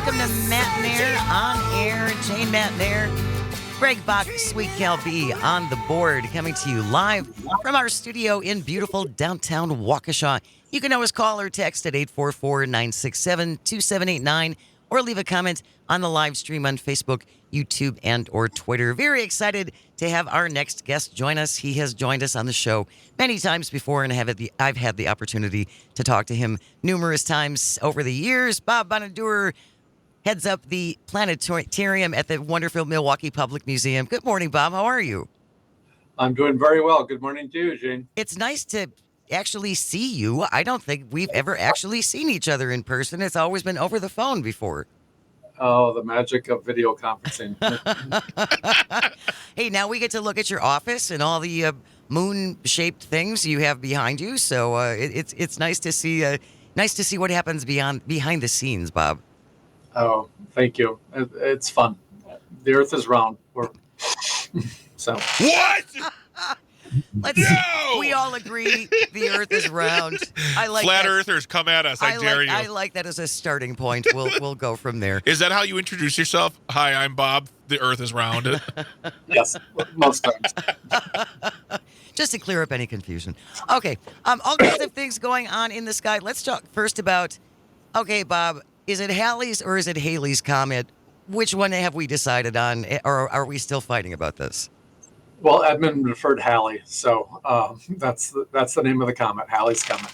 welcome to Matinaire on Air. Jane Matinaire, Greg Bach, Sweet Cal B on the board, coming to you live from our studio in beautiful downtown Waukesha. You can always call or text at 844-967-2789 or leave a comment on the live stream on Facebook, YouTube, and or Twitter. Very excited to have our next guest join us. He has joined us on the show many times before, and I've had the opportunity to talk to him numerous times over the years. Bob Bonaduer heads up the planetarium at the wonderful Milwaukee Public Museum. Good morning, Bob. How are you? I'm doing very well. Good morning to you, Jane. It's nice to actually see you. I don't think we've ever actually seen each other in person. It's always been over the phone before. Oh, the magic of video conferencing. Hey, now we get to look at your office and all the moon-shaped things you have behind you. So it's nice to see what happens behind the scenes, Bob. Oh, thank you. It's fun. The Earth is round. So What? No! We all agree the Earth is round. I like Flat that. Earthers, come at us. I dare you. I like that as a starting point. We'll go from there. Is that how you introduce yourself? Hi, I'm Bob. The Earth is round. yes, most times. Just to clear up any confusion. Okay, all kinds of things going on in the sky. Let's talk first about, okay, Bob, is it Halley's or is it Halley's Comet? Which one have we decided on, or are we still fighting about this? Well, Edmund referred Halley, so that's the name of the comet, Halley's Comet.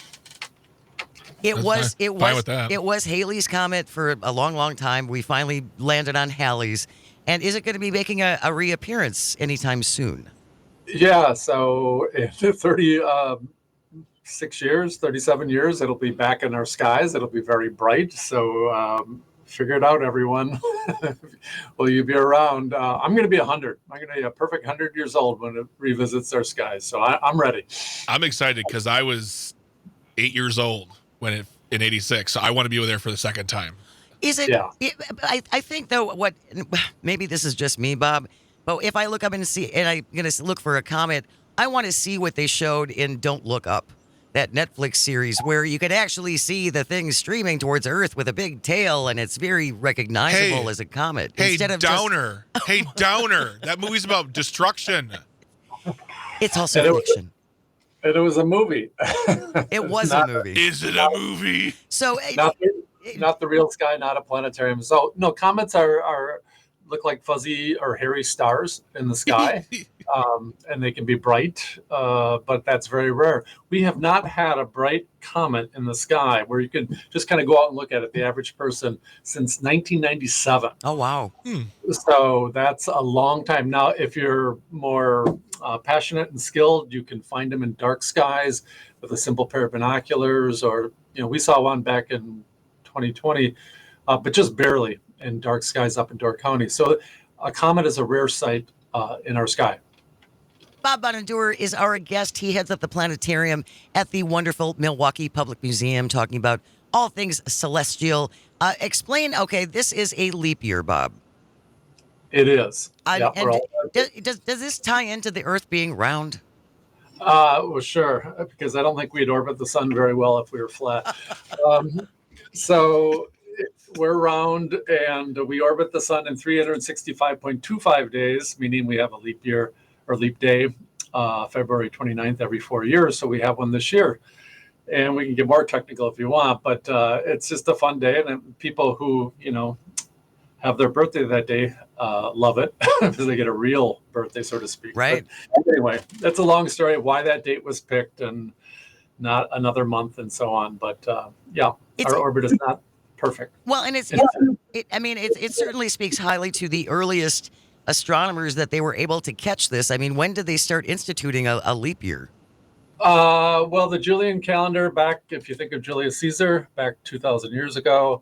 It was with Halley's Comet for a long, long time. We finally landed on Halley's. And is it going to be making a reappearance anytime soon? Yeah, so in 36 years, 37 years, it'll be back in our skies. It'll be very bright. So figure it out, everyone. Will you be around? I'm going to be 100. I'm going to be a perfect 100 years old when it revisits our skies. So I'm ready. I'm excited because I was 8 years old when in 86. So I want to be there for the second time. Is it? Yeah. I think, though, maybe this is just me, Bob, but if I look up and I'm going to look for a comet, I want to see what they showed in Don't Look Up, that Netflix series where you can actually see the thing streaming towards Earth with a big tail, and it's very recognizable as a comet. Hey, instead of Downer. Hey, Downer. That movie's about destruction. It's also fiction. And it was a movie. It was a movie. Is it a movie? So not the real sky, not a planetarium. So no, comets are look like fuzzy or hairy stars in the sky, and they can be bright, but that's very rare. We have not had a bright comet in the sky where you can just kind of go out and look at it, the average person, since 1997. Oh, wow. So that's a long time. Now, if you're more passionate and skilled, you can find them in dark skies with a simple pair of binoculars, or, we saw one back in 2020, but just barely in dark skies up in Door County. So a comet is a rare sight in our sky. Bob Bonaduer is our guest. He heads up the planetarium at the wonderful Milwaukee Public Museum, talking about all things celestial. Explain, okay, this is a leap year, Bob. It is. Does this tie into the Earth being round? Well, sure, because I don't think we'd orbit the sun very well if we were flat. So we're round, and we orbit the sun in 365.25 days, meaning we have a leap year or leap day, February 29th every 4 years. So we have one this year, and we can get more technical if you want, but it's just a fun day. And people who, have their birthday that day love it because they get a real birthday, so to speak. Right. But anyway, that's a long story of why that date was picked and not another month and so on. But our orbit is not perfect. Well, and it certainly speaks highly to the earliest astronomers that they were able to catch this. I mean, when did they start instituting a leap year? Well, the Julian calendar back, if you think of Julius Caesar, back 2,000 years ago,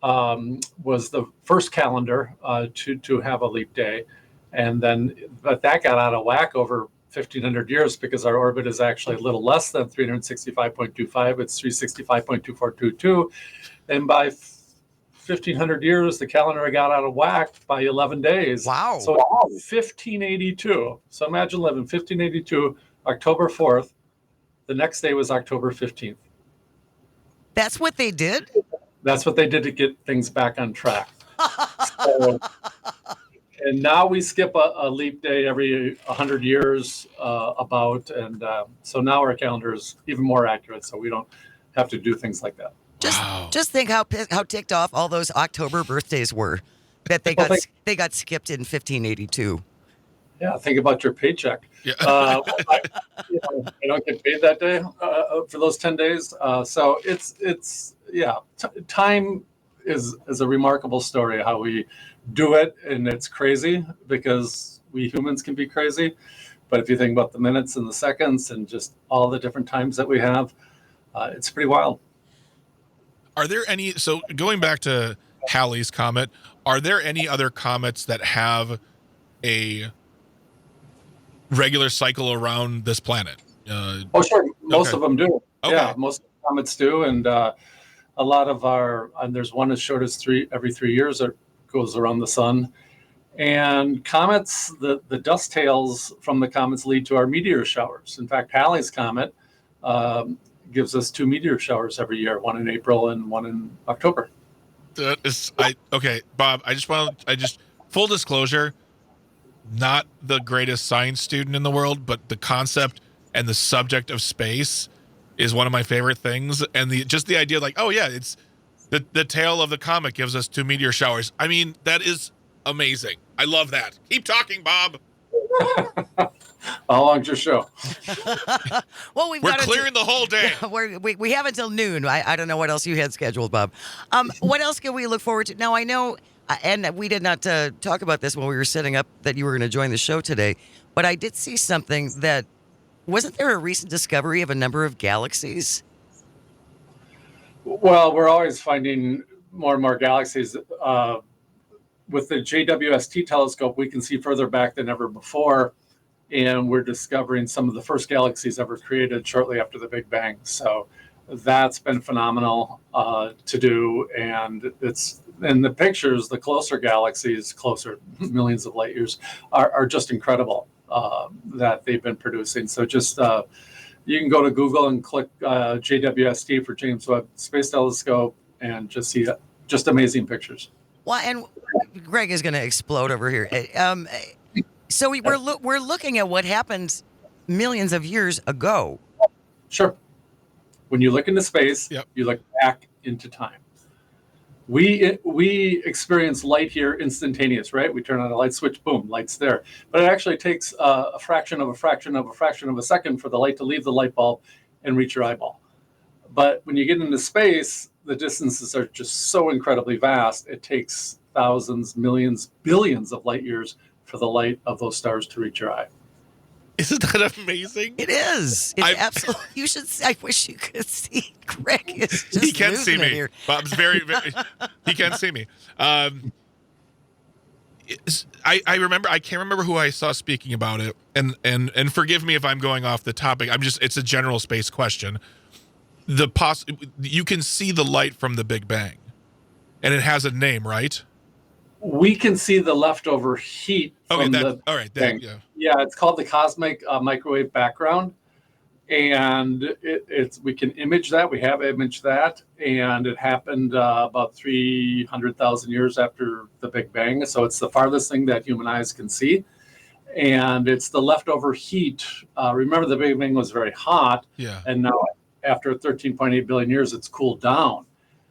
was the first calendar to have a leap day. But that got out of whack over 1,500 years because our orbit is actually a little less than 365.25. It's 365.2422. And by 1,500 years, the calendar got out of whack by 11 days. Wow. So 1582. So imagine living 1582, October 4th. The next day was October 15th. That's what they did? That's what they did to get things back on track. So, and now we skip a leap day every 100 years about, and so now our calendar is even more accurate, so we don't have to do things like that. Just think how ticked off all those October birthdays were that they Well, got skipped in 1582. Yeah, think about your paycheck. Yeah. I don't get paid that day for those 10 days. So it's time is a remarkable story how we do it, and it's crazy because we humans can be crazy. But if you think about the minutes and the seconds and just all the different times that we have, it's pretty wild. Are there any, so going back to Halley's Comet, are there any other comets that have a regular cycle around this planet? Oh, sure. Most of them do. Okay. Yeah, most comets do. And a lot of and there's one as short as every 3 years that goes around the sun. And comets, the dust tails from the comets lead to our meteor showers. In fact, Halley's Comet gives us 2 meteor showers every year, one in April and one in October. Okay, Bob, I just full disclosure, not the greatest science student in the world, but the concept and the subject of space is one of my favorite things. And the idea, like, oh yeah, it's the tail of the comet gives us 2 meteor showers. I mean, that is amazing. I love that. Keep talking, Bob. How long's your show? Well, we're clearing the whole day. We have until noon. I don't know what else you had scheduled, Bob. What else can we look forward to? Now, I know, and we did not talk about this when we were setting up that you were going to join the show today, but I did see something that, wasn't there a recent discovery of a number of galaxies? Well, we're always finding more and more galaxies. With the JWST telescope, we can see further back than ever before, and we're discovering some of the first galaxies ever created shortly after the Big Bang. So that's been phenomenal to do, and it's in the pictures. The closer galaxies, closer millions of light years, are just incredible that they've been producing. So just you can go to Google and click JWST for James Webb Space Telescope and just see just amazing pictures. Well, and Greg is going to explode over here. So we're looking at what happened millions of years ago. Sure. When you look into space, Yep. You look back into time. We experience light here instantaneous, right? We turn on a light switch, boom, light's there. But it actually takes a fraction of a second for the light to leave the light bulb and reach your eyeball. But when you get into space, the distances are just so incredibly vast. It takes thousands, millions, billions of light years for the light of those stars to reach your eye. Isn't that amazing? It is. It's absolutely. You should. I wish you could see. Greg is just. He can see losing it me. here. Bob's very. He can see me. I remember. I can't remember who I saw speaking about it, and forgive me if I'm going off the topic. It's a general space question. You can see the light from the Big Bang, and it has a name, right? We can see the leftover heat from the all right. thing. Yeah. It's called the cosmic microwave background, and we can image that. We have imaged that, and it happened about 300,000 years after the Big Bang. So it's the farthest thing that human eyes can see, and it's the leftover heat. Remember, the Big Bang was very hot, and now after 13.8 billion years, it's cooled down.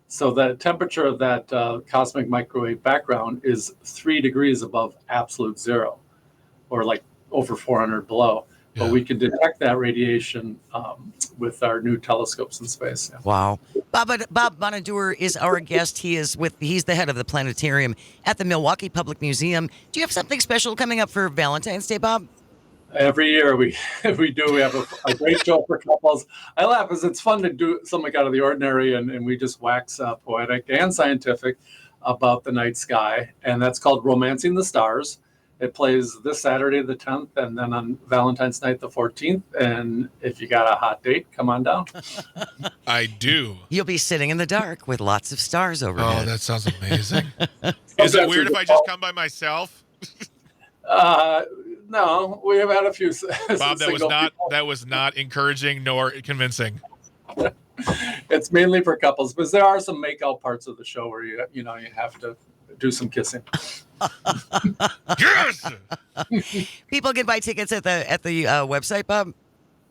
So the temperature of that cosmic microwave background is 3 degrees above absolute zero, or like over 400 below. Yeah. But we can detect that radiation with our new telescopes in space. Yeah. Wow. Bob Bonadeur is our guest. He's the head of the planetarium at the Milwaukee Public Museum. Do you have something special coming up for Valentine's Day, Bob? Every year we do. We have a great show for couples. I laugh because it's fun to do something out of the ordinary, and we just wax poetic and scientific about the night sky, and that's called Romancing the Stars. It plays this Saturday the 10th, and then on Valentine's night the 14th. And if you got a hot date, come on down. I do. You'll be sitting in the dark with lots of stars overhead. Oh, that sounds amazing. Is it weird if I just come by myself? No, we have had a few. Bob, that was not encouraging nor convincing. It's mainly for couples, but there are some make-out parts of the show where you have to do some kissing. Yes. People can buy tickets at the website, Bob.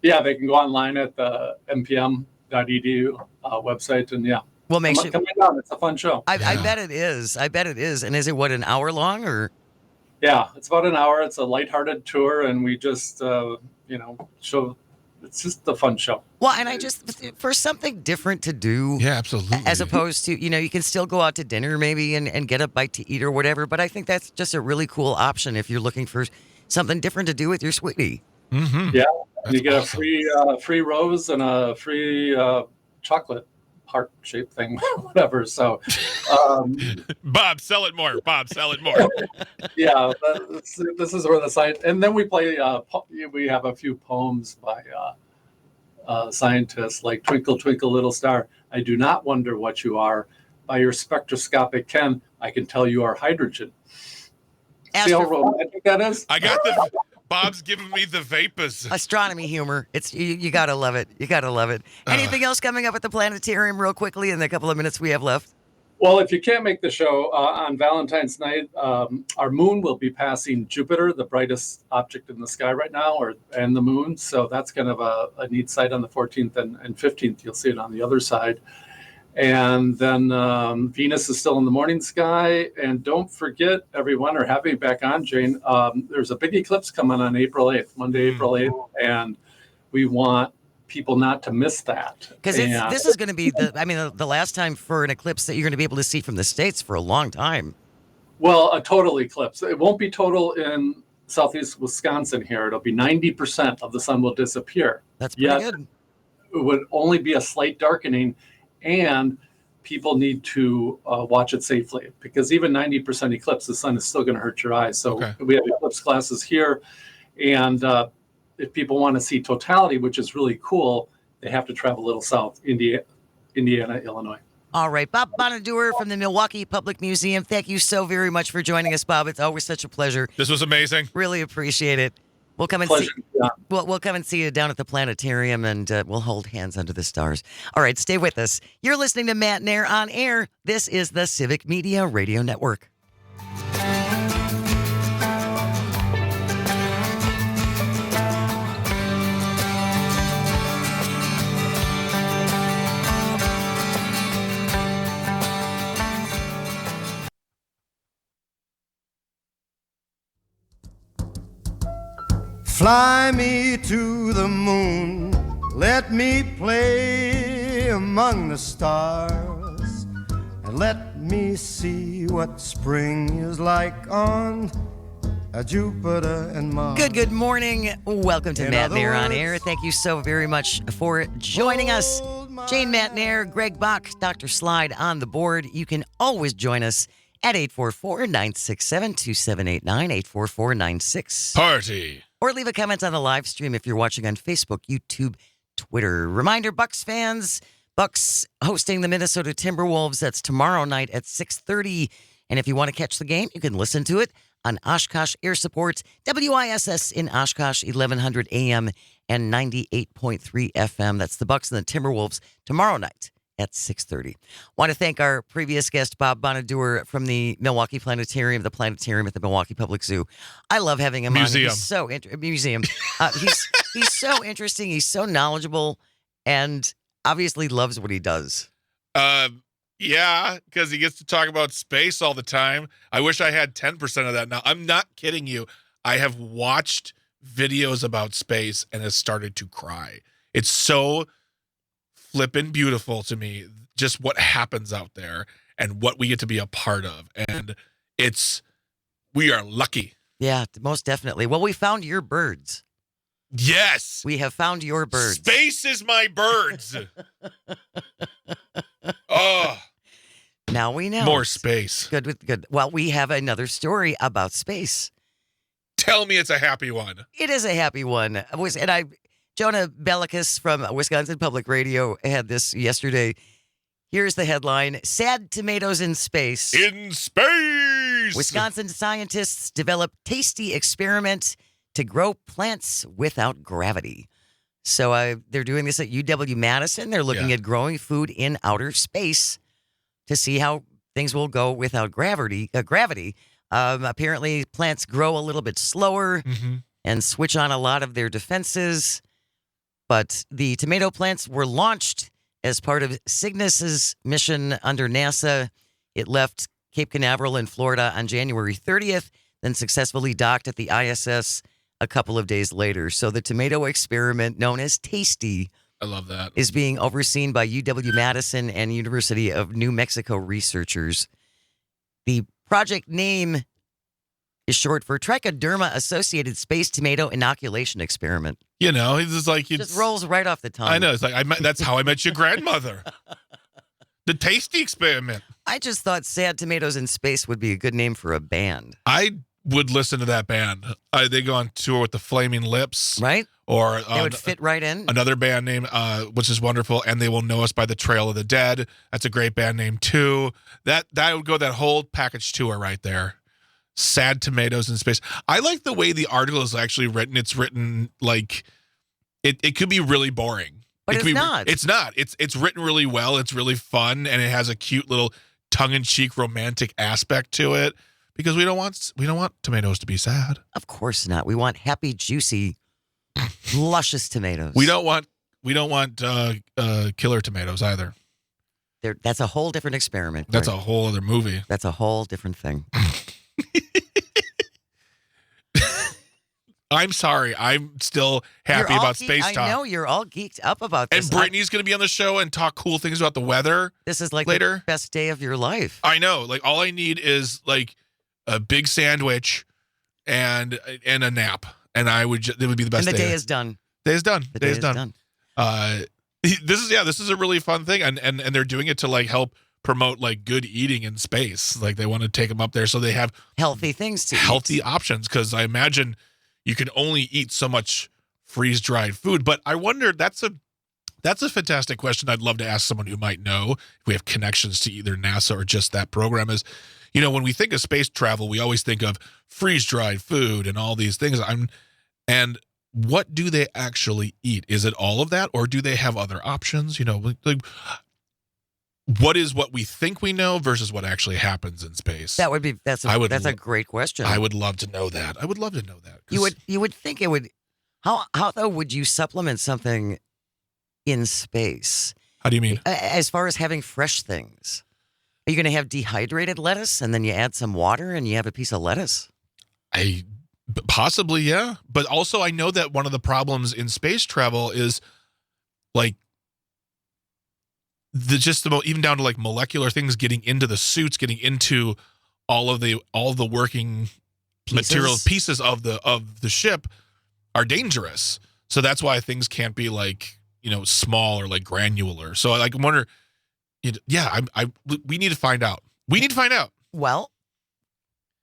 Yeah, they can go online at the mpm.edu website, and We'll make sure. come down. It's a fun show. I bet it is. I bet it is. And is it what, an hour long or? Yeah, it's about an hour. It's a lighthearted tour, and we just show. It's just a fun show. Well, and I just, for something different to do. Yeah, absolutely. As opposed to, you can still go out to dinner maybe and get a bite to eat or whatever. But I think that's just a really cool option if you're looking for something different to do with your sweetie. Mm-hmm. Yeah, you get awesome. A free rose and a free chocolate heart-shaped thing, whatever. So, Bob, sell it more. Bob, sell it more. Yeah, this is where the science, and then we play. We have a few poems by scientists like "Twinkle, Twinkle, Little Star." I do not wonder what you are. By your spectroscopic ken, I can tell you are hydrogen. See how romantic that is? I got Bob's giving me the vapors. Astronomy humor. It's you gotta love it. You gotta love it. Anything else coming up at the planetarium real quickly in the couple of minutes we have left? Well, if you can't make the show on Valentine's night, our moon will be passing Jupiter, the brightest object in the sky right now, and the moon. So that's kind of a neat sight on the 14th and 15th. You'll see it on the other side. And then Venus is still in the morning sky. And don't forget, everyone, or have me back on, Jane, there's a big eclipse coming on April 8th, Monday, April 8th. And we want people not to miss that. Because this is going to be, the last time for an eclipse that you're going to be able to see from the States for a long time. Well, a total eclipse. It won't be total in southeast Wisconsin here. It'll be 90% of the sun will disappear. That's pretty good. It would only be a slight darkening. And people need to watch it safely, because even 90% eclipse, the sun is still going to hurt your eyes. So we have eclipse glasses here. And if people want to see totality, which is really cool, they have to travel a little south, Indiana, Illinois. All right. Bob Bonaduer from the Milwaukee Public Museum. Thank you so very much for joining us, Bob. It's always such a pleasure. This was amazing. Really appreciate it. We'll come and see. We'll come and see you down at the planetarium, and we'll hold hands under the stars. All right, stay with us. You're listening to Matt Nair on Air. This is the Civic Media Radio Network. Fly me to the moon, let me play among the stars, and let me see what spring is like on Jupiter and Mars. Good morning. Welcome to Matt Nair on Air. Thank you so very much for joining us. Jane Matt Nair, Greg Bach, Dr. Slide on the board. You can always join us at 844-967-2789, 844-96. Party. Or leave a comment on the live stream if you're watching on Facebook, YouTube, Twitter. Reminder, Bucks fans, Bucks hosting the Minnesota Timberwolves. That's tomorrow night at 6:30. And if you want to catch the game, you can listen to it on Oshkosh Air Support, WISS in Oshkosh, 1100 AM and 98.3 FM. That's the Bucks and the Timberwolves tomorrow night at 6:30. Want to thank our previous guest, Bob Bonaduer from the Milwaukee Planetarium, the planetarium at the Milwaukee Public Zoo. I love having him on. He's so museum. He's so interesting. He's so knowledgeable, and obviously loves what he does. Yeah, because he gets to talk about space all the time. I wish I had 10% of that now. I'm not kidding you. I have watched videos about space and has started to cry. It's so flippin' beautiful to me, just what happens out there and what we get to be a part of. And we are lucky. Yeah, most definitely. Well, we found your birds. Yes. We have found your birds. Space is my birds. Oh. Now we know. More space. Good. Well, we have another story about space. Tell me it's a happy one. It is a happy one. Jonah Bellicus from Wisconsin Public Radio had this yesterday. Here's the headline: Sad tomatoes in space. In space! Wisconsin scientists develop tasty experiment to grow plants without gravity. So they're doing this at UW-Madison. They're looking at growing food in outer space to see how things will go without gravity. Apparently, plants grow a little bit slower and switch on a lot of their defenses. But the tomato plants were launched as part of Cygnus's mission under NASA. It left Cape Canaveral in Florida on January 30th, then successfully docked at the ISS a couple of days later. So the tomato experiment, known as Tasty, I love that, is being overseen by UW-Madison and University of New Mexico researchers. The project name is short for Trichoderma Associated Space Tomato Inoculation Experiment. You know, it's just like Just rolls right off the tongue. I know. It's like that's how I met your grandmother. The Tasty Experiment. I just thought Sad Tomatoes in Space would be a good name for a band. I would listen to that band. They go on tour with the Flaming Lips, right? Or they would fit right in. Another band name, which is wonderful, and They Will Know Us by the Trail of the Dead. That's a great band name too. That would go that whole package tour right there. Sad Tomatoes in Space. I like the way the article is actually written. It's written like it could be really boring. But it's not. It's not. It's written really well. It's really fun, and it has a cute little tongue-in-cheek romantic aspect to it. Because we don't want tomatoes to be sad. Of course not. We want happy, juicy, luscious tomatoes. We don't want killer tomatoes either. That's a whole different experiment. That's a whole other movie. That's a whole different thing. I'm sorry. I'm still happy about space talk. I know you're all geeked up about this. And Brittany's going to be on the show and talk cool things about the weather. This is like later. The best day of your life. I know. Like all I need is like a big sandwich and a nap, and it would be the best. And the day is done. Day is done. The day is done. This is a really fun thing, and they're doing it to like help promote like good eating in space. Like they want to take them up there so they have healthy things to healthy options. Because I imagine you can only eat so much freeze-dried food. But I wonder, that's a fantastic question. I'd love to ask someone who might know if we have connections to either NASA or just that program. Is, you know, when we think of space travel, we always think of freeze-dried food and all these things. And what do they actually eat? Is it all of that, or do they have other options? You know, like what is what we think we know versus what actually happens in space? That's a great question. I would love to know that. I would love to know that. You would think it would. How though would you supplement something in space? How do you mean? As far as having fresh things, are you going to have dehydrated lettuce and then you add some water and you have a piece of lettuce? Possibly, yeah. But also, I know that one of the problems in space travel is like even down to like molecular things getting into the suits, getting into all the working material pieces of the ship are dangerous. So that's why things can't be like, you know, small or like granular. So I wonder, we need to find out. We need to find out. Well,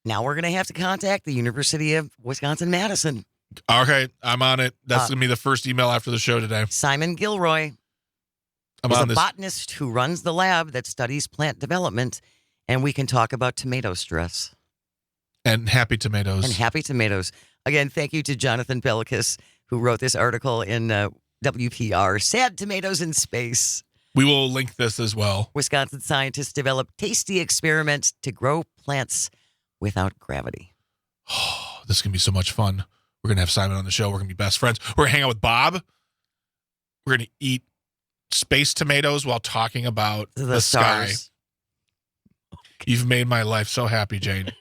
now we're going to have to contact the University of Wisconsin-Madison. Okay, I'm on it. That's going to be the first email after the show today. Simon Gilroy is a botanist who runs the lab that studies plant development, and we can talk about tomato stress. And happy tomatoes. Again, thank you to Jonathan Pelikas, who wrote this article in WPR, Sad Tomatoes in Space. We will link this as well. Wisconsin scientists developed tasty experiment to grow plants without gravity. Oh, this is going to be so much fun. We're going to have Simon on the show. We're going to be best friends. We're going to hang out with Bob. We're going to eat space tomatoes while talking about the sky. You've made my life so happy, Jane.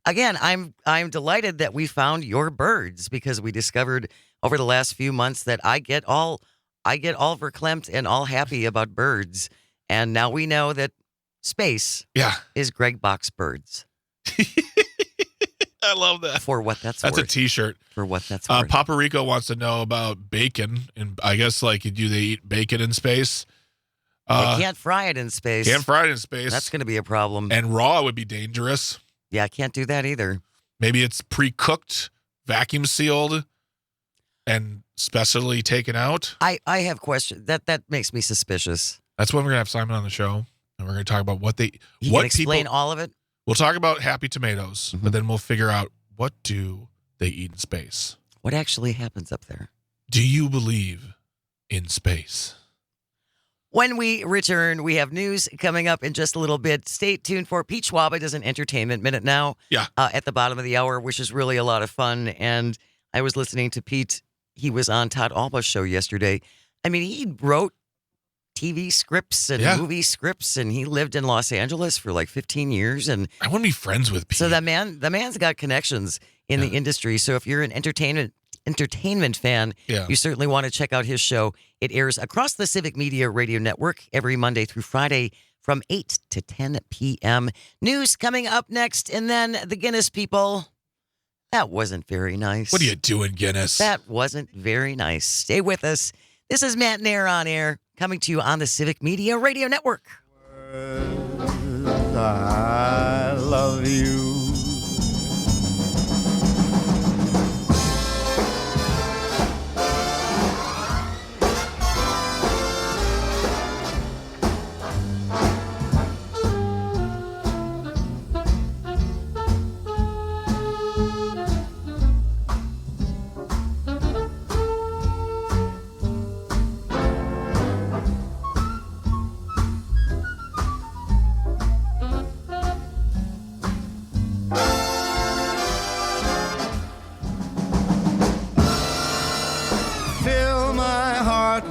Again, I'm delighted that we found your birds, because we discovered over the last few months that I get all verklempt and all happy about birds, and now we know that space is Greg Bach's birds. I love that. For what that's worth. That's a T-shirt. For what that's worth. Papa Rico wants to know about bacon, and I guess like do they eat bacon in space? They can't fry it in space. That's going to be a problem. And raw would be dangerous. Yeah, I can't do that either. Maybe it's pre-cooked, vacuum sealed, and specially taken out. I have questions. That makes me suspicious. That's when we're gonna have Simon on the show, and we're gonna talk about what can explain all of it. We'll talk about happy tomatoes, but then we'll figure out what do they eat in space. What actually happens up there? Do you believe in space? When we return, we have news coming up in just a little bit. Stay tuned for Pete Schwab does an entertainment minute now. Yeah. At the bottom of the hour, which is really a lot of fun. And I was listening to Pete. He was on Todd Alba's show yesterday. I mean, he wrote TV scripts and movie scripts, and he lived in Los Angeles for like 15 years. And I want to be friends with Pete. so the man's got connections in the industry. So if you're an entertainment fan, you certainly want to check out his show. It airs across the Civic Media Radio Network every Monday through Friday from 8 to 10 p.m. News coming up next, and then the Guinness people. That wasn't very nice. What are you doing, Guinness? That wasn't very nice. Stay with us. This is Matt Nair on air, coming to you on the Civic Media Radio Network. I love you.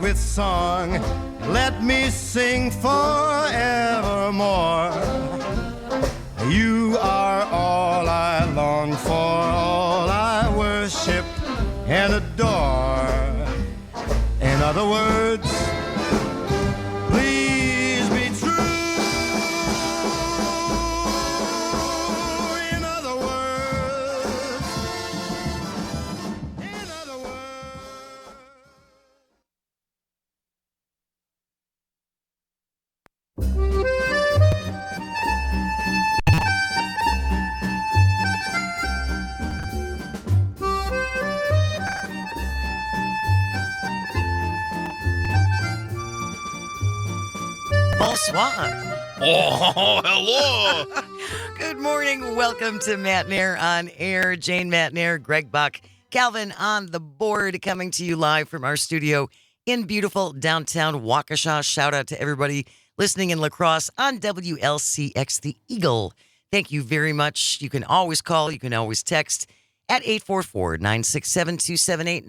With song, let me sing forevermore. You are all I long for, all I worship and adore. In other words, please be true. In other words, Bonsoir. Oh, hello. Good morning. Welcome to Matt Nair on air. Jane Matt Nair, Greg Buck, Calvin on the board, coming to you live from our studio in beautiful downtown Waukesha. Shout out to everybody listening in La Crosse on WLCX The Eagle. Thank you very much. You can always call. You can always text at 844-967-2789,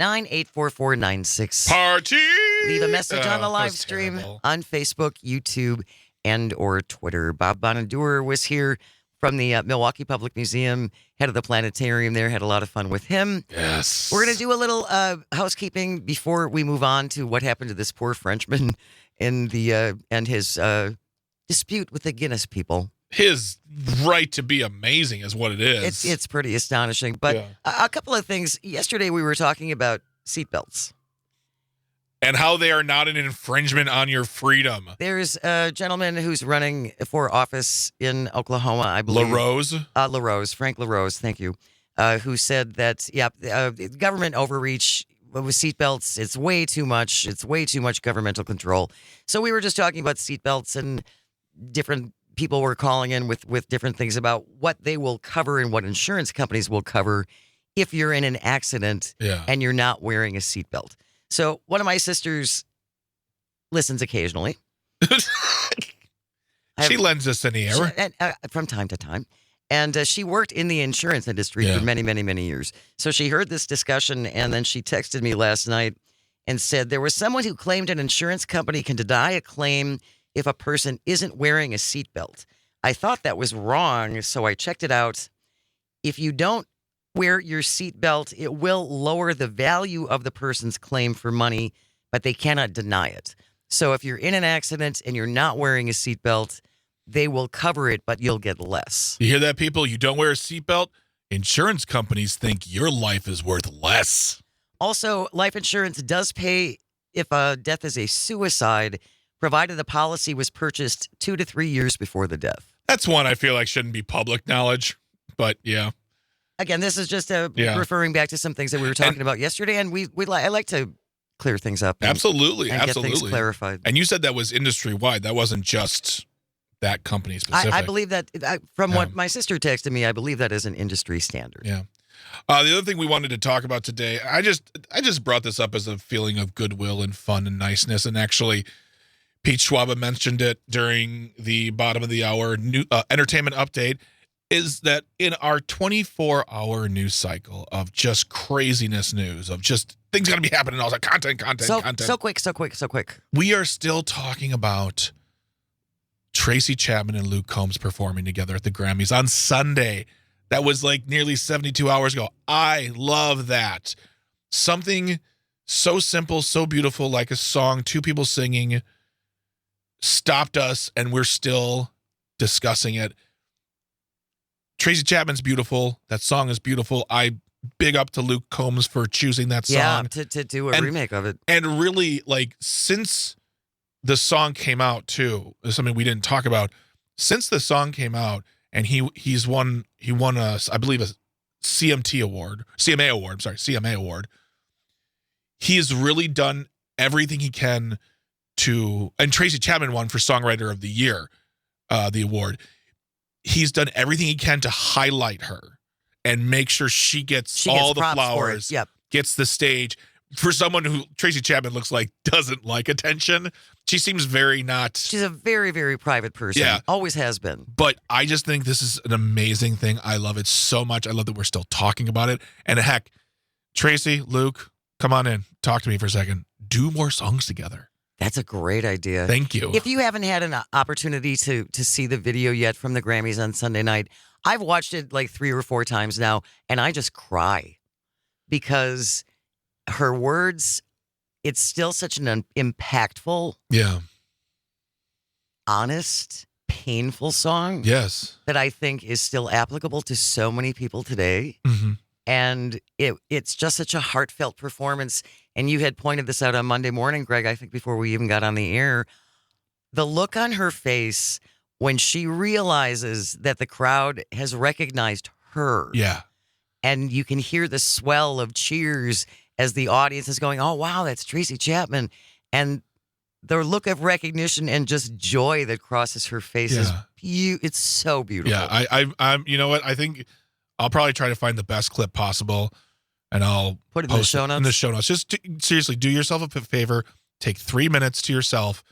844-96. Party! Leave a message on the that live was stream terrible. on Facebook, YouTube, and or Twitter. Bob Bonadur was here from the Milwaukee Public Museum, head of the planetarium there. Had a lot of fun with him. Yes. We're going to do a little housekeeping before we move on to what happened to this poor Frenchman and his dispute with the Guinness people. His right to be amazing is what it is. It's pretty astonishing. But a couple of things. Yesterday we were talking about seatbelts. And how they are not an infringement on your freedom. There's a gentleman who's running for office in Oklahoma, I believe. LaRose? Frank LaRose, thank you, who said that, government overreach with seatbelts, it's way too much. It's way too much governmental control. So we were just talking about seatbelts, and different people were calling in with different things about what they will cover and what insurance companies will cover if you're in an accident and you're not wearing a seatbelt. So one of my sisters listens occasionally. She lends us an ear. From time to time. And she worked in the insurance industry for many, many, many years. So she heard this discussion, and then she texted me last night and said there was someone who claimed an insurance company can deny a claim if a person isn't wearing a seatbelt. I thought that was wrong, so I checked it out. If you don't wear your seatbelt, it will lower the value of the person's claim for money, but they cannot deny it. So if you're in an accident and you're not wearing a seatbelt, they will cover it, but you'll get less. You hear that, people? You don't wear a seatbelt? Insurance companies think your life is worth less. Also, life insurance does pay if a death is a suicide, provided the policy was purchased 2 to 3 years before the death. That's one I feel like shouldn't be public knowledge, but yeah. Again, this is just referring back to some things that we were talking about yesterday, and I like to clear things up. Absolutely. Get things clarified. And you said that was industry-wide. That wasn't just that company specific. I believe that, from what my sister texted me, I believe that is an industry standard. Yeah. The other thing we wanted to talk about today, I just brought this up as a feeling of goodwill and fun and niceness, and actually, Pete Schwab mentioned it during the bottom of the hour new entertainment update. Is that in our 24-hour news cycle of just craziness news, of just things going to be happening, all that content. So quick. We are still talking about Tracy Chapman and Luke Combs performing together at the Grammys on Sunday. That was like nearly 72 hours ago. I love that. Something so simple, so beautiful, like a song, two people singing, stopped us, and we're still discussing it. Tracy Chapman's beautiful. That song is beautiful. I big up to Luke Combs for choosing that song. Yeah, to do a remake of it. And really, like, since the song came out, too, something we didn't talk about. Since the song came out, and he won a, I believe, a CMA award. He's really done everything he can to, and Tracy Chapman won for Songwriter of the Year, the award. He's done everything he can to highlight her and make sure she gets all the flowers, gets the stage. For someone who Tracy Chapman looks like doesn't like attention, she seems very not. She's a very, very private person. Yeah. Always has been. But I just think this is an amazing thing. I love it so much. I love that we're still talking about it. And heck, Tracy, Luke, come on in. Talk to me for a second. Do more songs together. That's a great idea. Thank you. If you haven't had an opportunity to see the video yet from the Grammys on Sunday night, I've watched it like 3 or 4 times now, and I just cry because her words, it's still such an impactful, honest, painful song. Yes. That I think is still applicable to so many people today. Mm-hmm. And it's just such a heartfelt performance. And you had pointed this out on Monday morning, Greg, I think before we even got on the air. The look on her face when she realizes that the crowd has recognized her. Yeah. And you can hear the swell of cheers as the audience is going, oh, wow, that's Tracy Chapman. And the look of recognition and just joy that crosses her face is it's so beautiful. Yeah, I'm. You know what? I think I'll probably try to find the best clip possible, and I'll put it in the show notes. In the show notes, just seriously, do yourself a favor. Take 3 minutes to yourself.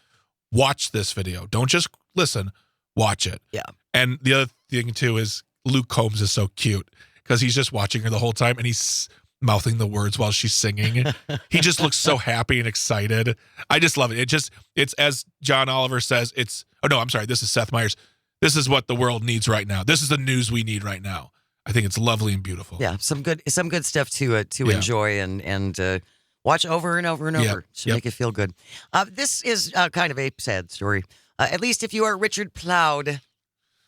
Watch this video. Don't just listen. Watch it. Yeah. And the other thing too is Luke Combs is so cute because he's just watching her the whole time, and he's mouthing the words while she's singing. He just looks so happy and excited. I just love it. It's as John Oliver says, this is Seth Meyers. This is what the world needs right now. This is the news we need right now. I think it's lovely and beautiful. Yeah, some good stuff to enjoy and watch over and over and over. Should make you feel good. This is kind of a sad story. At least if you are Richard Ploud,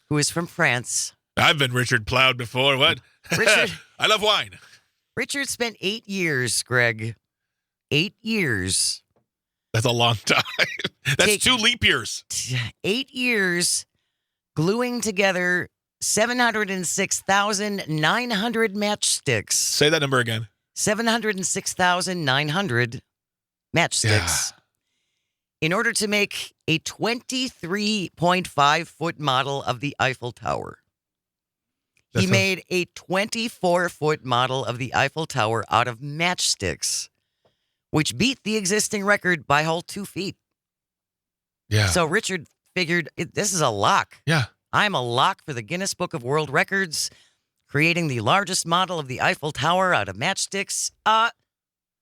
who is from France. I've been Richard Ploud before. What? Richard, I love wine. Richard spent 8 years, Greg. 8 years. That's a long time. That's 2 leap years. 8 years gluing together 706,900 matchsticks. Say that number again. 706,900 matchsticks. In order to make a 23.5-foot model of the Eiffel Tower. He made a 24-foot model of the Eiffel Tower out of matchsticks, which beat the existing record by a whole 2 feet. Yeah. So Richard figured, this is a lock. Yeah. I'm a lock for the Guinness Book of World Records, creating the largest model of the Eiffel Tower out of matchsticks.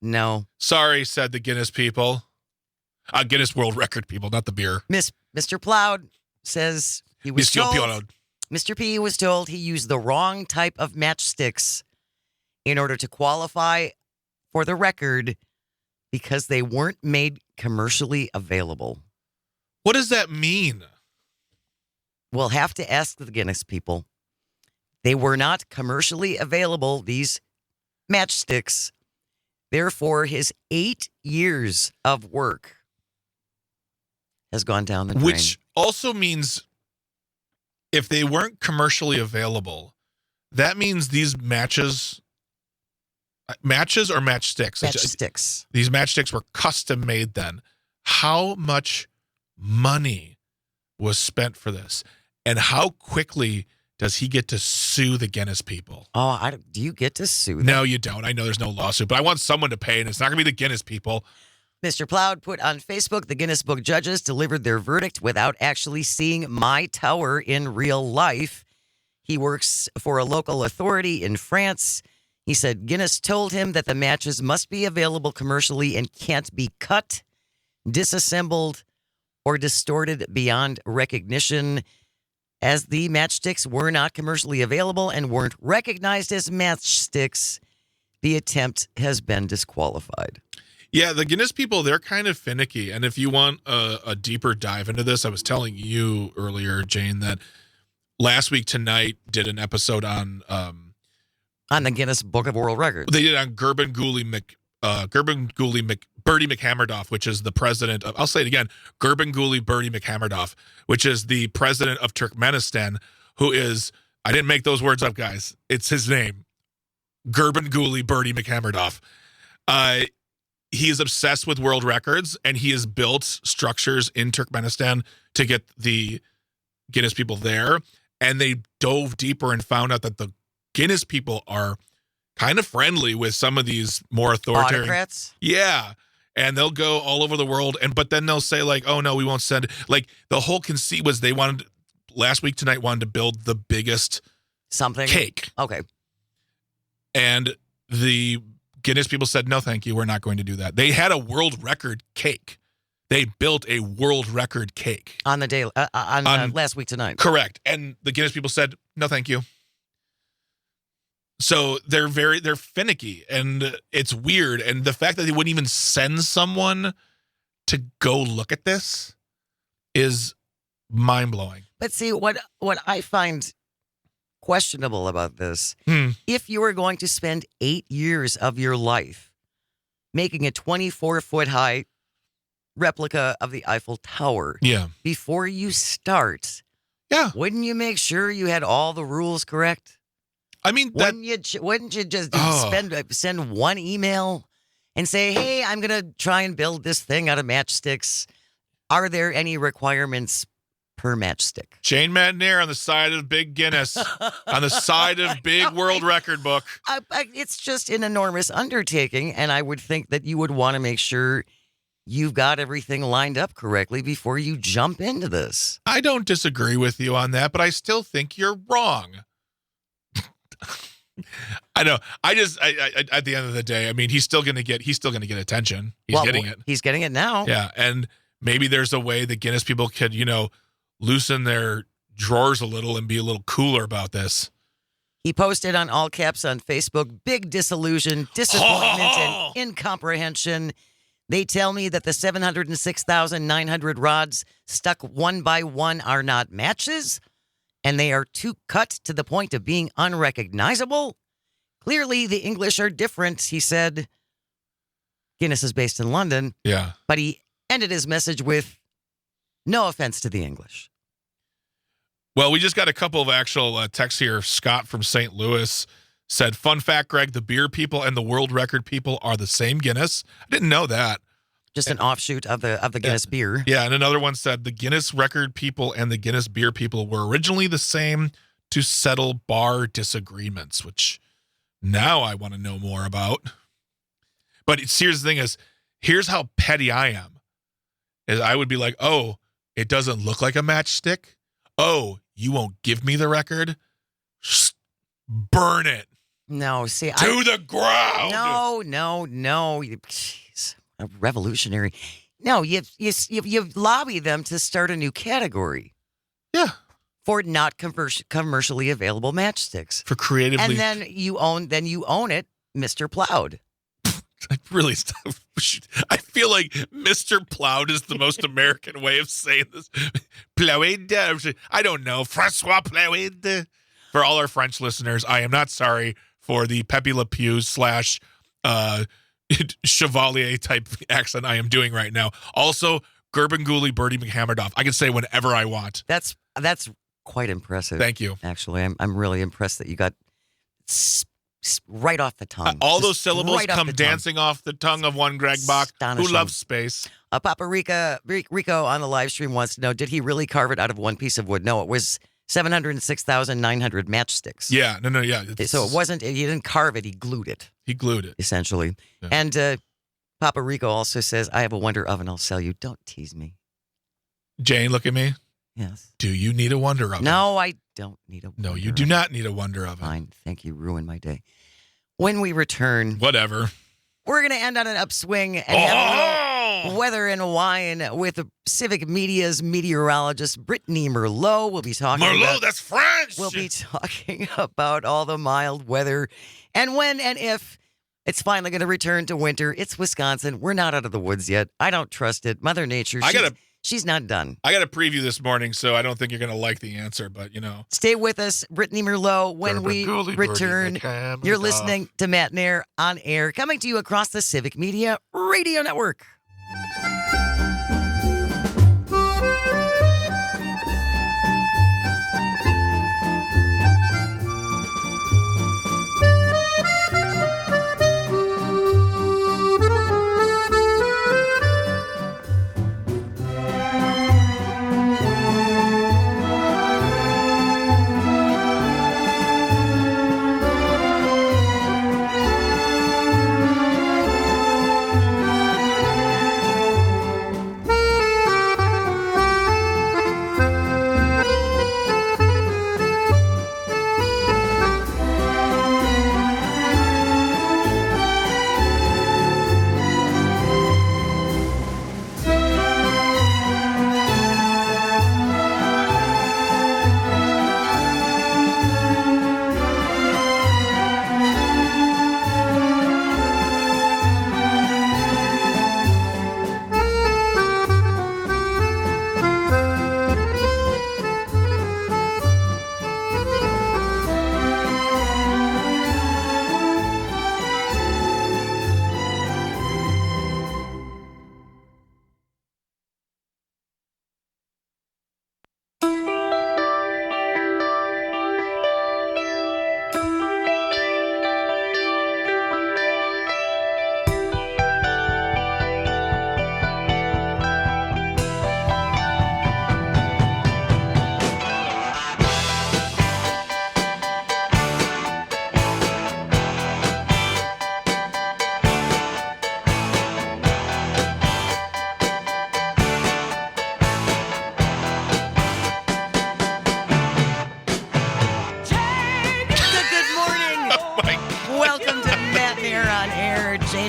No. Sorry, said the Guinness people. Guinness World Record people, not the beer. Mr. Ploud says he was told. Mr. P was told he used the wrong type of matchsticks in order to qualify for the record because they weren't made commercially available. What does that mean? We'll have to ask the Guinness people. They were not commercially available, these matchsticks. Therefore, his 8 years of work has gone down the drain. Which also means if they weren't commercially available, that means these matches or matchsticks? Matchsticks. These matchsticks were custom made then. How much money was spent for this? And how quickly does he get to sue the Guinness people? Oh, do you get to sue them? No, you don't. I know there's no lawsuit, but I want someone to pay, and it's not going to be the Guinness people. Mr. Plowd put on Facebook, the Guinness Book judges delivered their verdict without actually seeing my tower in real life. He works for a local authority in France. He said Guinness told him that the matches must be available commercially and can't be cut, disassembled, or distorted beyond recognition. As the matchsticks were not commercially available and weren't recognized as matchsticks, the attempt has been disqualified. Yeah, the Guinness people, they're kind of finicky. And if you want a deeper dive into this, I was telling you earlier, Jane, that last week tonight did an episode on the Guinness Book of World Records. They did on Gerben Guli Birdie McHammerdoff, which is the president of, I'll say it again, Gerben Guli Birdie McHammerdoff, which is the president of Turkmenistan, who is, I didn't make those words up, guys. It's his name. Gerben Guli Birdie McHammerdoff. He is obsessed with world records, and he has built structures in Turkmenistan to get the Guinness people there. And they dove deeper and found out that the Guinness people are kind of friendly with some of these more authoritarian. Autocrats? Yeah. And they'll go all over the world. But then they'll say, like, oh, no, we won't send. Like, the whole conceit was they wanted, last week tonight, wanted to build the biggest cake. Okay. And the Guinness people said, no, thank you. We're not going to do that. They had a world record cake. They built a world record cake. On the day, last week tonight. Correct. And the Guinness people said, no, thank you. So they're finicky, and it's weird. And the fact that they wouldn't even send someone to go look at this is mind-blowing. But see, what I find questionable about this, if you are going to spend 8 years of your life making a 24-foot high replica of the Eiffel Tower, before you start, wouldn't you make sure you had all the rules correct? I mean, wouldn't you just send one email and say, hey, I'm going to try and build this thing out of matchsticks. Are there any requirements per matchstick? Jane Madnair on the side of Big Guinness, on the side of Big World Record Book. It's just an enormous undertaking, and I would think that you would want to make sure you've got everything lined up correctly before you jump into this. I don't disagree with you on that, but I still think you're wrong. I know. I at the end of the day, I mean, he's still going to get attention. He's getting it. He's getting it now. Yeah. And maybe there's a way the Guinness people could, loosen their drawers a little and be a little cooler about this. He posted on all caps on Facebook, big disillusion, disappointment, and incomprehension. They tell me that the 706,900 rods stuck one by one are not matches, and they are too cut to the point of being unrecognizable. Clearly, the English are different, he said. Guinness is based in London. Yeah. But he ended his message with, no offense to the English. Well, we just got a couple of actual texts here. Scott from St. Louis said, fun fact, Greg, the beer people and the world record people are the same Guinness. I didn't know that. Just an offshoot of the Guinness beer. Yeah, and another one said the Guinness record people and the Guinness beer people were originally the same to settle bar disagreements, which now I want to know more about. But here's the thing is, here's how petty I am. Is I would be like, oh, it doesn't look like a matchstick. Oh, you won't give me the record? Burn it. No, see. To the ground. No. Jeez. A revolutionary. No, you lobby them to start a new category. Yeah. For not commercially available matchsticks. For creatively. And then you own it, Mr. Plowd. I feel like Mr. Plowd is the most American way of saying this. Plowed. I don't know. Francois Plowed. For all our French listeners, I am not sorry for the Pepe Le Pew / Chevalier type accent I am doing right now. Also, Gerben Guli Birdie McHammerdoff. I can say whenever I want. That's quite impressive. Thank you. Actually, I'm really impressed that you got right off the tongue. All those syllables come dancing off the tongue of one Greg Bach who loves space. Papa Rico on the live stream wants to know, did he really carve it out of one piece of wood? No, it was 706,900 matchsticks. Yeah, no, yeah. So it wasn't, you didn't carve it, he glued it, He glued it. essentially. Yeah. And Papa Rico also says, I have a Wonder Oven I'll sell you. Don't tease me. Jane, look at me. Yes. Do you need a Wonder Oven? No, I don't need a No, Wonder you do Oven. not need a Wonder Oven. Fine. Thank you. Ruined my day. When we return, Whatever. we're going to end on an upswing and have a little weather and wine with Civic Media's meteorologist, Brittany Merlot. We'll be talking about, that's French. we'll be talking about all the mild weather and when and if it's finally going to return to winter. It's Wisconsin. We're not out of the woods yet. I don't trust it. Mother Nature, she's not done. I got a preview this morning, so I don't think you're going to like the answer, but Stay with us, Brittany Merlot, when we return. You're listening to Matt Nair on air, coming to you across the Civic Media Radio Network.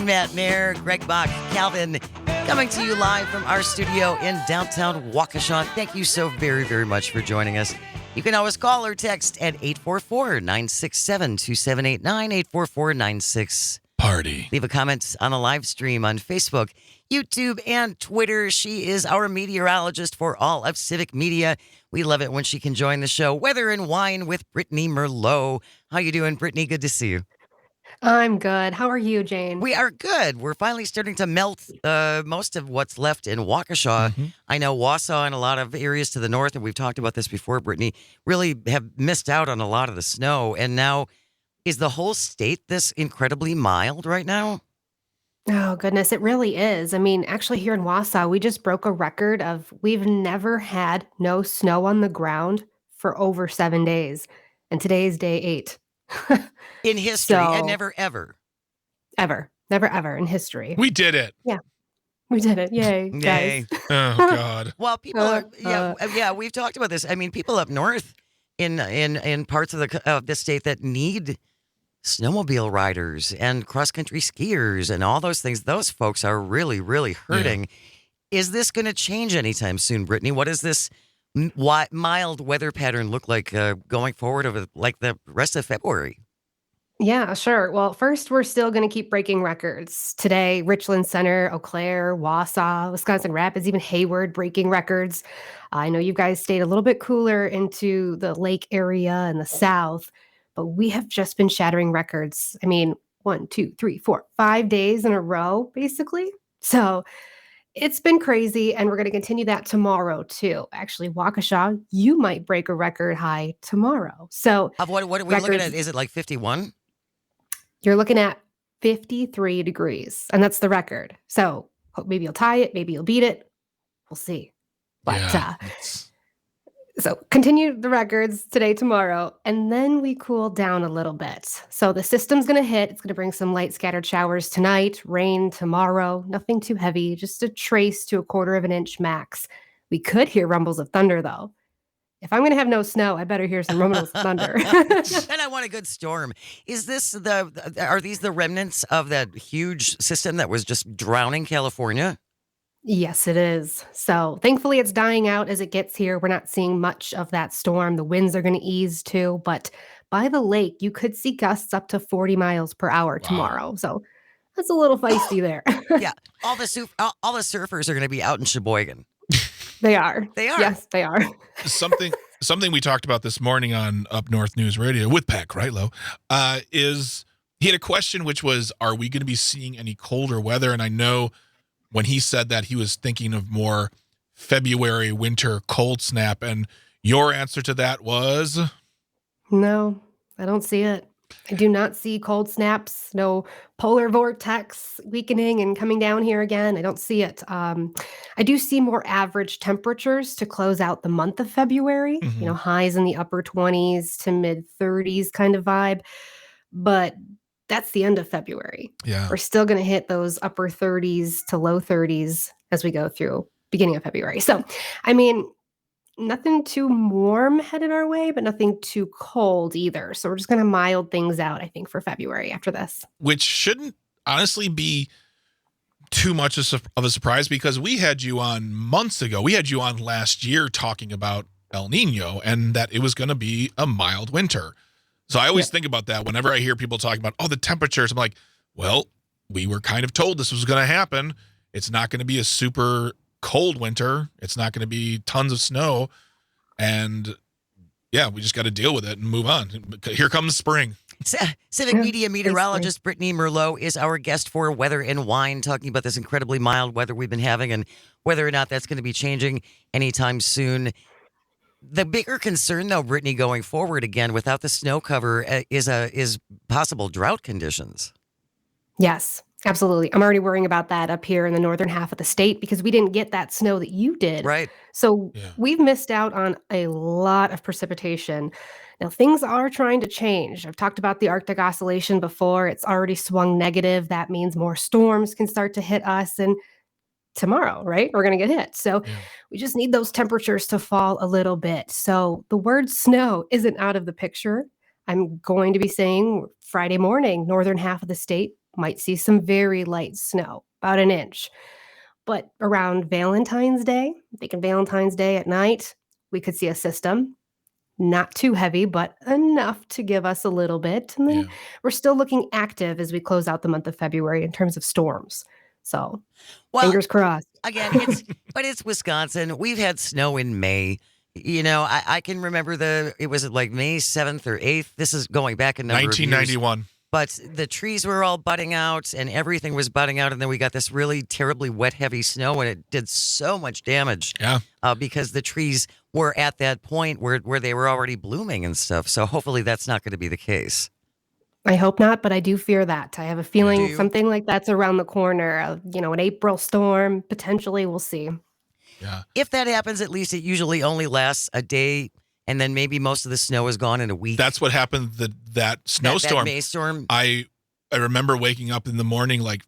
Matt Nair, Greg Bach, Calvin, coming to you live from our studio in downtown Waukesha. Thank you so very, very much for joining us. You can always call or text at 844-967-2789, 844-96. Party. Leave a comment on the live stream on Facebook, YouTube, and Twitter. She is our meteorologist for all of Civic Media. We love it when she can join the show. Weather and Wine with Brittany Merlot. How you doing, Brittany? Good to see you. I'm good. How are you, Jane? We are good. We're finally starting to melt most of what's left in Waukesha. Mm-hmm. I know Wausau and a lot of areas to the north, and we've talked about this before, Brittany, really have missed out on a lot of the snow. And now, is the whole state this incredibly mild right now? Oh, goodness. It really is. I mean, actually, here in Wausau, we just broke a record of we've never had no snow on the ground for over 7 days. And today is day 8. In history, and So- never, ever. Ever. Never, ever in history. We did it. We did it. Yay, Yay. guys. Oh, God. Well, people are, yeah, we've talked about this. I mean, people up north in parts of the state that need snowmobile riders and cross-country skiers and all those things, those folks are really, really hurting. Is this going to change anytime soon, Brittany? What does this mild weather pattern look like going forward over like the rest of February? Yeah, sure. Well, first, we're still going to keep breaking records. Today, Richland Center, Eau Claire, Wausau, Wisconsin Rapids, even Hayward breaking records. I know you guys stayed a little bit cooler into the lake area and the south, but we have just been shattering records. I mean, 1, 2, 3, 4, 5 days in a row, basically. So it's been crazy, and we're going to continue that tomorrow, too. Actually, Waukesha, you might break a record high tomorrow. So Of what are we looking records- at? Is it like 51? You're looking at 53 degrees, and that's the record. So maybe you'll tie it, maybe you'll beat it. We'll see. But Yeah, it's- So continue the records today, tomorrow, and then we cool down a little bit. So the system's going to hit. It's going to bring some light scattered showers tonight, rain tomorrow, nothing too heavy, just a trace to a quarter of an inch max. We could hear rumbles of thunder, though. If I'm going to have no snow, I better hear some rumbles of thunder. And I want a good storm. Are these the remnants of that huge system that was just drowning California? Yes, it is. So thankfully, it's dying out as it gets here. We're not seeing much of that storm. The winds are going to ease too, but by the lake, you could see gusts up to 40 miles per hour tomorrow. So that's a little feisty there. Yeah, all the surfers are going to be out in Sheboygan. They are. They are. Yes, they are. Something we talked about this morning on Up North News Radio with Pat Kreitlow is he had a question which was, are we going to be seeing any colder weather? And I know when he said that, he was thinking of more February winter cold snap. And your answer to that was? No, I don't see it. I do not see cold snaps, no polar vortex weakening and coming down here again. I don't see it. I do see more average temperatures to close out the month of February, Mhm. Highs in the upper 20s to mid 30s kind of vibe. But that's the end of February. Yeah. We're still going to hit those upper 30s to low 30s as we go through beginning of February. So, I mean, nothing too warm headed our way, but nothing too cold either. So we're just going to mild things out, I think, for February after this. Which shouldn't honestly be too much of a surprise because we had you on months ago. We had you on last year talking about El Nino and that it was going to be a mild winter. So I always think about that whenever I hear people talking about, the temperatures. I'm like, well, we were kind of told this was going to happen. It's not going to be a super cold winter. It's not going to be tons of snow. And yeah, we just got to deal with it and move on. Here comes spring. Civic Media meteorologist Brittany Merlot is our guest for Weather and Wine, talking about this incredibly mild weather we've been having and whether or not that's going to be changing anytime soon. The bigger concern, though, Brittany, going forward again without the snow cover is possible drought conditions. Yes, absolutely. I'm already worrying about that up here in the northern half of the state because we didn't get that snow that you did. Right. So we've missed out on a lot of precipitation. Now, things are trying to change. I've talked about the Arctic Oscillation before. It's already swung negative. That means more storms can start to hit us. And tomorrow, right? We're going to get hit. So we just need those temperatures to fall a little bit. So the word snow isn't out of the picture. I'm going to be saying Friday morning, northern half of the state might see some very light snow, about an inch. But around Valentine's Day, I'm thinking Valentine's Day at night, we could see a system. Not too heavy, but enough to give us a little bit. And then we're still looking active as we close out the month of February in terms of storms. So fingers crossed. Again, it's Wisconsin. We've had snow in May. I can remember it was like May 7th or 8th. This is going back a number of years. 1991. But the trees were all budding out and everything was budding out. And then we got this really terribly wet, heavy snow and it did so much damage. Yeah. Because the trees were at that point where they were already blooming and stuff. So hopefully that's not going to be the case. I hope not, but I do fear that. I have a feeling something like that's around the corner. An April storm, potentially, we'll see. Yeah. If that happens, at least it usually only lasts a day, and then maybe most of the snow is gone in a week. That's what happened, that snowstorm. That May storm. I remember waking up in the morning like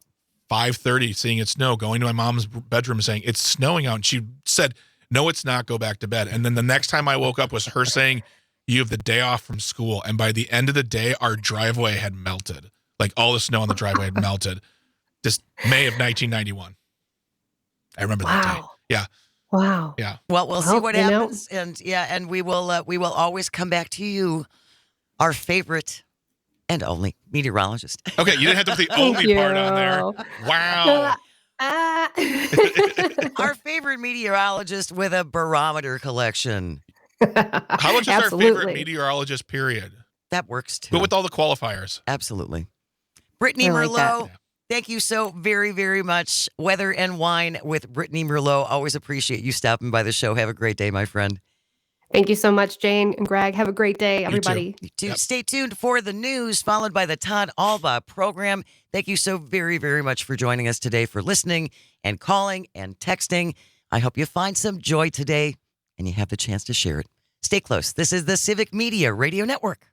5:30, seeing it snow, going to my mom's bedroom and saying, it's snowing out. And she said, no, it's not, go back to bed. And then the next time I woke up was her saying, you have the day off from school. And by the end of the day, our driveway had melted. Like all the snow on the driveway had melted. Just May of 1991. I remember that day. Yeah. Wow. Yeah. Well, we'll see what happens. And we will always come back to you, our favorite and only meteorologist. Okay, you didn't have to put the only part on there. Wow. Our favorite meteorologist with a barometer collection. How much is our favorite meteorologist, period? That works too. But with all the qualifiers. Absolutely. Brittany Merlot, thank you so very, very much. Weather and Wine with Brittany Merlot. Always appreciate you stopping by the show. Have a great day, my friend. Thank you so much, Jane and Greg. Have a great day, everybody. You too. Stay tuned for the news, followed by the Todd Alba program. Thank you so very, very much for joining us today, for listening and calling and texting. I hope you find some joy today and you have the chance to share it. Stay close. This is the Civic Media Radio Network.